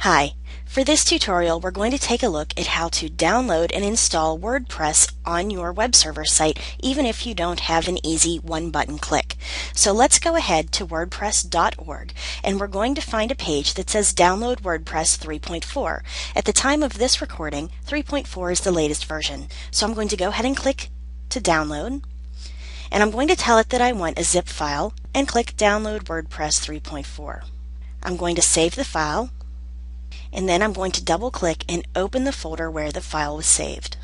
Hi, for this tutorial we're going to take a look at how to download and install WordPress on your web server site even if you don't have an easy one-button click. So let's go ahead to wordpress.org and we're going to find a page that says Download WordPress 3.4. At the time of this recording, 3.4 is the latest version. So I'm going to go ahead and click to download, and I'm going to tell it that I want a zip file and click Download WordPress 3.4. I'm going to save the file, and then I'm going to double click and open the folder where the file was saved.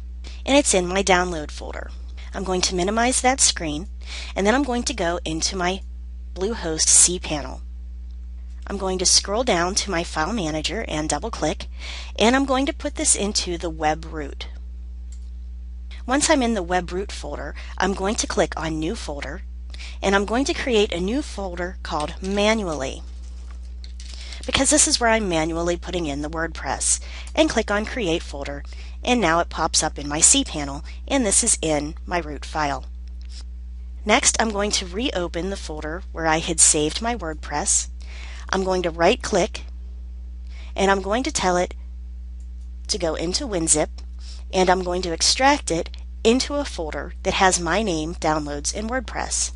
And it's in my download folder. I'm going to minimize that screen, and then I'm going to go into my Bluehost cPanel. I'm going to scroll down to my file manager and double click, and I'm going to put this into the web root. Once I'm in the web root folder, I'm going to click on New Folder, and I'm going to create a new folder called Manually, because this is where I'm manually putting in the WordPress, and click on Create Folder, and now it pops up in my cPanel, and this is in my root file. Next, I'm going to reopen the folder where I had saved my WordPress. I'm going to right click, and I'm going to tell it to go into WinZip, and I'm going to extract it into a folder that has my name, Downloads, in WordPress.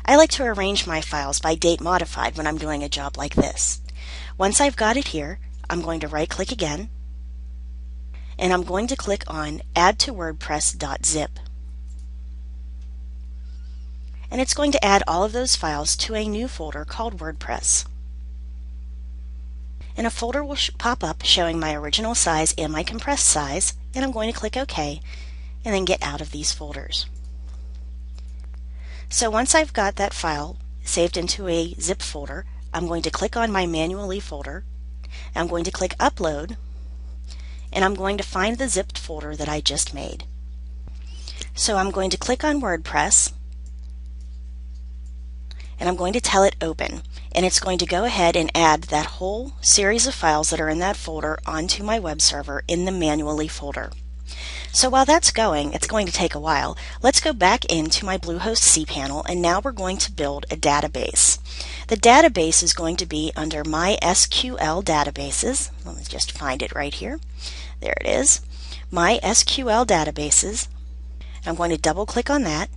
I like to arrange my files by date modified when I'm doing a job like this. Once I've got it here, I'm going to right click again, and I'm going to click on Add to WordPress.zip. And it's going to add all of those files to a new folder called WordPress. And a folder will pop up showing my original size and my compressed size, and I'm going to click OK and then get out of these folders. So once I've got that file saved into a zip folder, I'm going to click on my Manually folder, I'm going to click Upload, and I'm going to find the zipped folder that I just made. So I'm going to click on WordPress, and I'm going to tell it Open, and it's going to go ahead and add that whole series of files that are in that folder onto my web server in the Manually folder. So while that's going, it's going to take a while, let's go back into my Bluehost cPanel, and now we're going to build a database. The database is going to be under My SQL Databases. Let me just find it right here. There it is. My SQL Databases. I'm going to double click on that,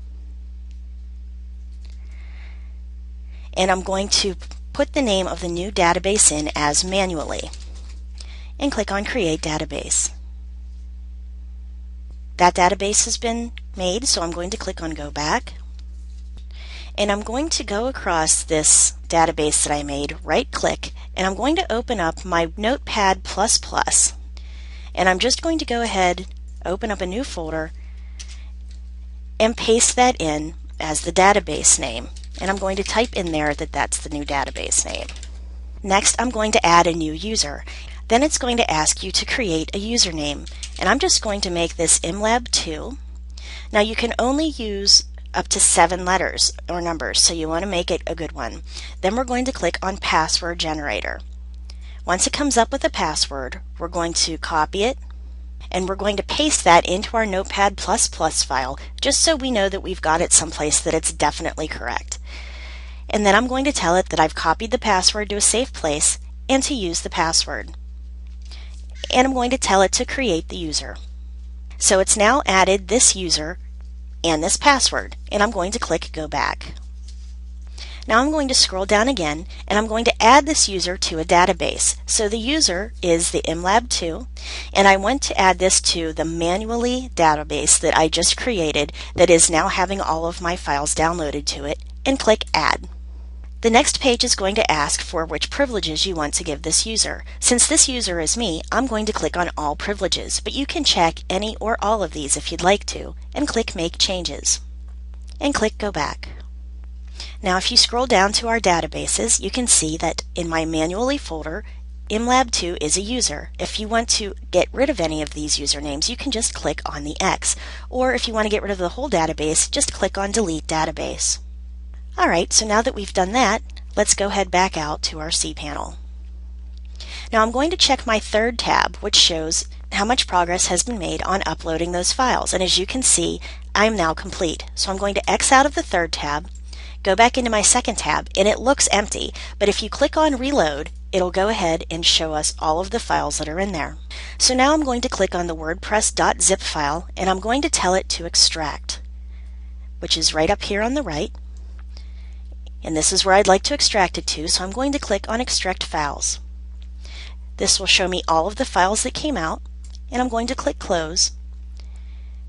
and I'm going to put the name of the new database in as Manually, and click on Create Database. That database has been made, so I'm going to click on Go Back, and I'm going to go across this database that I made, right click, and I'm going to open up my Notepad++, and I'm just going to go ahead, open up a new folder, and paste that in as the database name. And I'm going to type in there that that's the new database name. Next, I'm going to add a new user. Then it's going to ask you to create a username, and I'm just going to make this imlab2. Now you can only use up to 7 letters or numbers, so you want to make it a good one. Then we're going to click on Password Generator. Once it comes up with a password, we're going to copy it, and we're going to paste that into our Notepad++ file, just so we know that we've got it someplace that it's definitely correct. And then I'm going to tell it that I've copied the password to a safe place and to use the password. And I'm going to tell it to create the user. So it's now added this user and this password, and I'm going to click Go Back. Now I'm going to scroll down again, and I'm going to add this user to a database. So the user is the imlab2, and I want to add this to the Manually database that I just created that is now having all of my files downloaded to it, and click Add. The next page is going to ask for which privileges you want to give this user. Since this user is me, I'm going to click on All Privileges, but you can check any or all of these if you'd like to, and click Make Changes, and click Go Back. Now if you scroll down to our databases, you can see that in my Manually folder, imlab2 is a user. If you want to get rid of any of these usernames, you can just click on the X, or if you want to get rid of the whole database, just click on Delete Database. Alright, so now that we've done that, let's go ahead back out to our cPanel. Now I'm going to check my third tab, which shows how much progress has been made on uploading those files, and as you can see, I'm now complete. So I'm going to X out of the third tab, go back into my second tab, and it looks empty, but if you click on Reload, it'll go ahead and show us all of the files that are in there. So now I'm going to click on the WordPress.zip file and I'm going to tell it to extract, which is right up here on the right. And this is where I'd like to extract it to, so I'm going to click on Extract Files. This will show me all of the files that came out, and I'm going to click Close.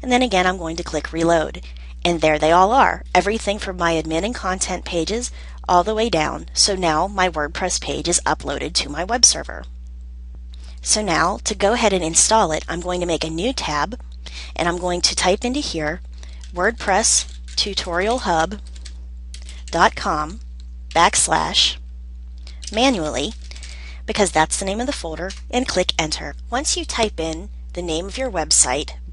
And then again I'm going to click Reload. And there they all are, everything from my admin and content pages all the way down. So now my WordPress page is uploaded to my web server. So now to go ahead and install it, I'm going to make a new tab and I'm going to type into here WordPress Tutorial Hub.com / manually, because that's the name of the folder, and click enter. Once you type in the name of your website /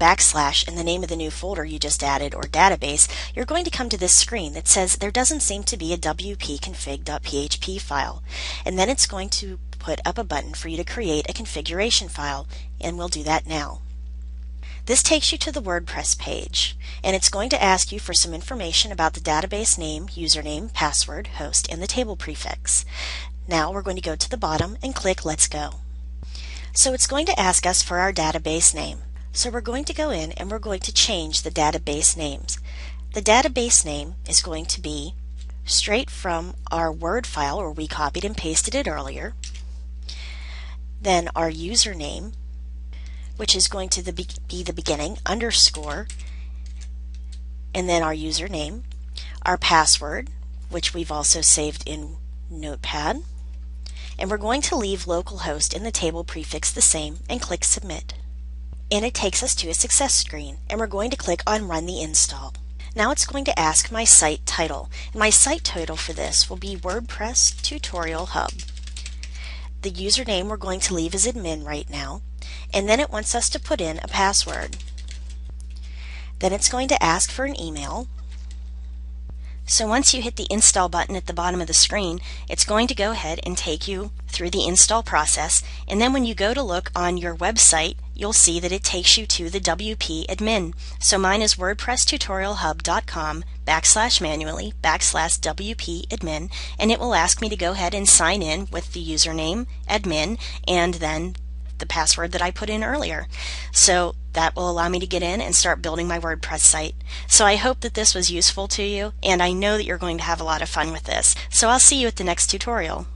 and the name of the new folder you just added or database, you're going to come to this screen that says there doesn't seem to be a wp-config.php file, and then it's going to put up a button for you to create a configuration file, and we'll do that now. This takes you to the WordPress page, and it's going to ask you for some information about the database name, username, password, host, and the table prefix. Now we're going to go to the bottom and click Let's Go. So it's going to ask us for our database name. So we're going to go in and we're going to change the database names. The database name is going to be straight from our Word file where we copied and pasted it earlier. Then our username, which is going to be the beginning, underscore, and then our username, our password, which we've also saved in Notepad, and we're going to leave localhost and the table prefix the same and click Submit. And it takes us to a success screen, and we're going to click on Run the Install. Now it's going to ask my site title, and my site title for this will be WordPress Tutorial Hub. The username we're going to leave as admin right now, and then it wants us to put in a password. Then it's going to ask for an email. So once you hit the install button at the bottom of the screen, it's going to go ahead and take you through the install process, and then when you go to look on your website, you'll see that it takes you to the WP admin. So mine is WordPressTutorialHub.com / manually / WP admin, and it will ask me to go ahead and sign in with the username admin and then the password that I put in earlier. So that will allow me to get in and start building my WordPress site. So I hope that this was useful to you, and I know that you're going to have a lot of fun with this. So I'll see you at the next tutorial.